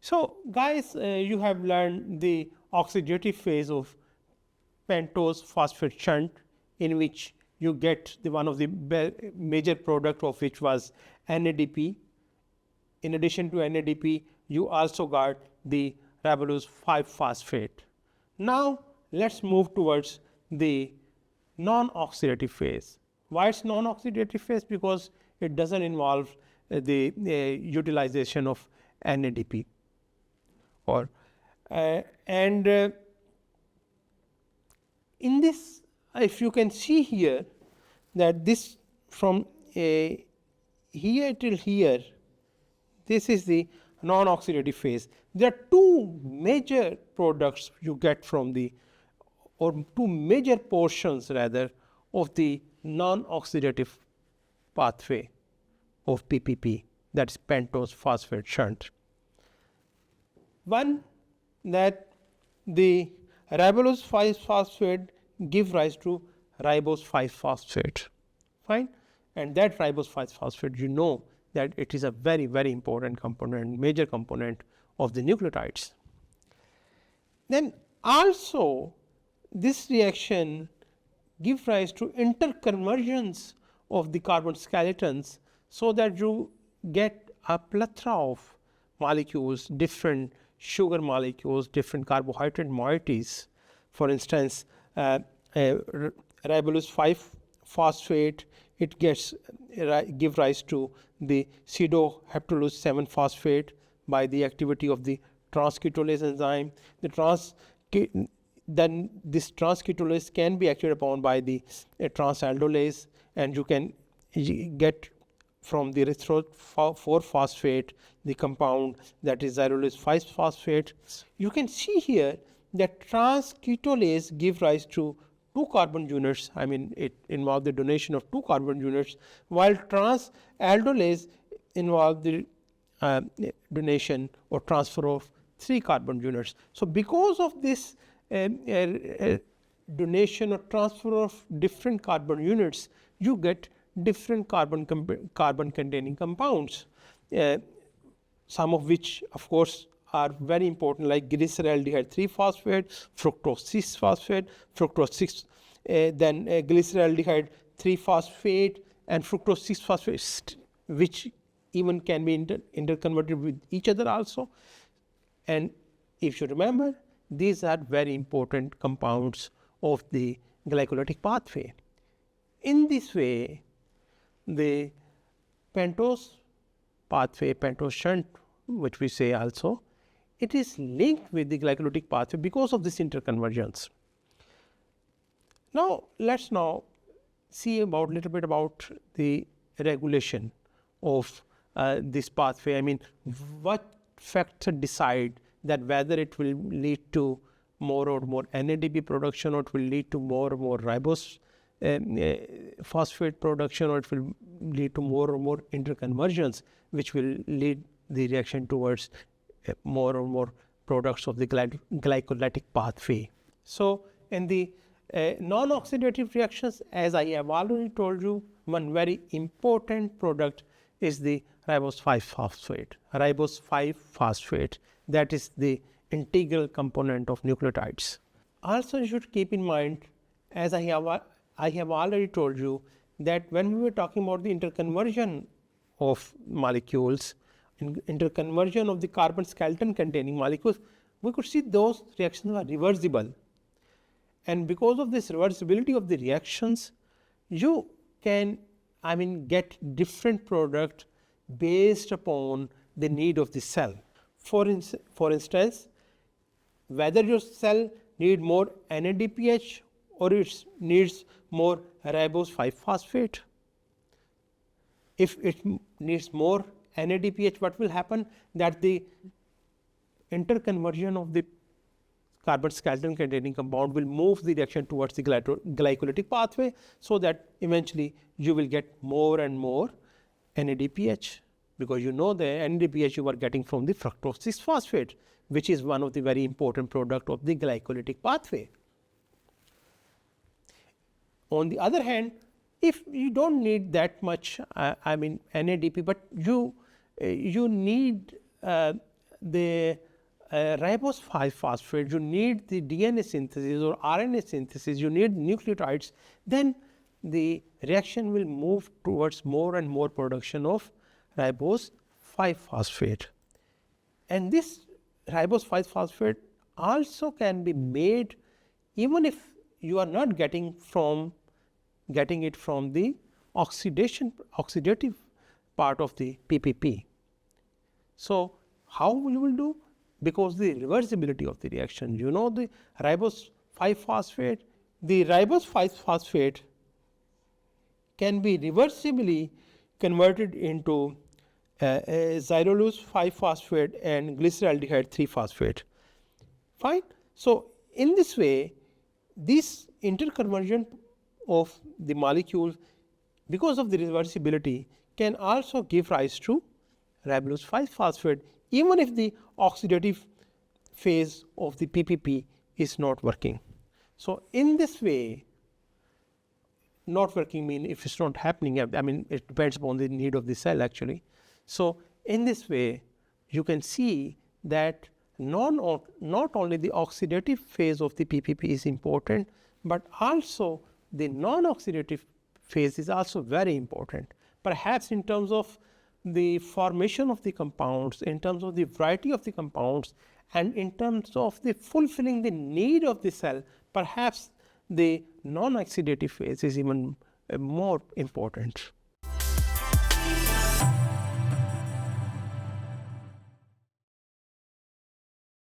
So, guys, you have learned the oxidative phase of pentose phosphate shunt, in which you get the one of the major product of which was NADP. In addition to NADP, you also got the ribulose 5-phosphate. Now, let's move towards the non-oxidative phase. Why it's non-oxidative phase? Because it doesn't involve the utilization of NADP. In this, if you can see here, that this from here till here, this is the non-oxidative phase. There are two major products you get from the, or two major portions rather, of the non-oxidative pathway of PPP, that is pentose phosphate shunt. One, that the ribulose 5-phosphate give rise to ribose 5-phosphate, fine, and that ribose 5-phosphate, you know that it is a very, very important component, major component of the nucleotides. Then also this reaction give rise to interconversions of the carbon skeletons, so that you get a plethora of molecules, different sugar molecules, different carbohydrate moieties. For instance, ribulose 5-phosphate, it gets give rise to the pseudoheptulose 7-phosphate by the activity of the transketolase enzyme. Then this transketolase can be acted upon by the transaldolase, and you can get from the erythroid 4-phosphate the compound that is ribulose 5-phosphate. You can see here that transketolase give rise to 2 carbon units. I mean, it involves the donation of 2 carbon units, while transaldolase involves the donation or transfer of 3 carbon units. So, because of this donation or transfer of different carbon units, you get different carbon containing compounds, some of which of course are very important, like glyceraldehyde 3-phosphate, fructose 6-phosphate, fructose 6, then glyceraldehyde 3-phosphate and fructose 6-phosphate, which even can be interconverted with each other also. And if you remember, these are very important compounds of the glycolytic pathway. In this way, the pentose pathway, pentose shunt, which we say also, it is linked with the glycolytic pathway because of this interconvergence. Now, let's now see about little bit about the regulation of this pathway. I mean, what factor decide that whether it will lead to more or more NADP production, or it will lead to more or more ribose phosphate production, or it will lead to more or more interconversions, which will lead the reaction towards more or more products of the glycolytic pathway. So, in the non-oxidative reactions, as I have already told you, one very important product is the ribose 5-phosphate. Ribose 5-phosphate, that is the integral component of nucleotides. Also, you should keep in mind, as I have already told you, that when we were talking about the interconversion of molecules, interconversion of the carbon skeleton containing molecules, we could see those reactions are reversible. And because of this reversibility of the reactions, you can, I mean, get different product based upon the need of the cell. For instance, whether your cell need more NADPH or it needs more ribose 5-phosphate. If it needs more NADPH, what will happen? That the interconversion of the carbon skeleton containing compound will move the reaction towards the glycolytic pathway, so that eventually you will get more and more NADPH, because you know the NADPH you are getting from the fructose 6-phosphate, which is one of the very important product of the glycolytic pathway. On the other hand, if you don't need that much, NADP, but you need the ribose 5-phosphate, you need the DNA synthesis or RNA synthesis, you need nucleotides, then the reaction will move towards more and more production of ribose 5-phosphate. And this ribose 5-phosphate also can be made even if you are not getting it from the oxidative part of the PPP. So how we will do? Because the reversibility of the reaction, you know, the ribose 5-phosphate, the ribose 5-phosphate can be reversibly converted into xylulose 5-phosphate and glyceraldehyde 3-phosphate. Fine. So in this way, this interconversion of the molecule, because of the reversibility, can also give rise to ribose 5-phosphate, even if the oxidative phase of the PPP is not working. So in this way, not working means if it's not happening, it depends upon the need of the cell actually. So in this way, you can see that not only the oxidative phase of the PPP is important, but also the non-oxidative phase is also very important. Perhaps in terms of the formation of the compounds, in terms of the variety of the compounds, and in terms of the fulfilling the need of the cell, perhaps the non-oxidative phase is even more important.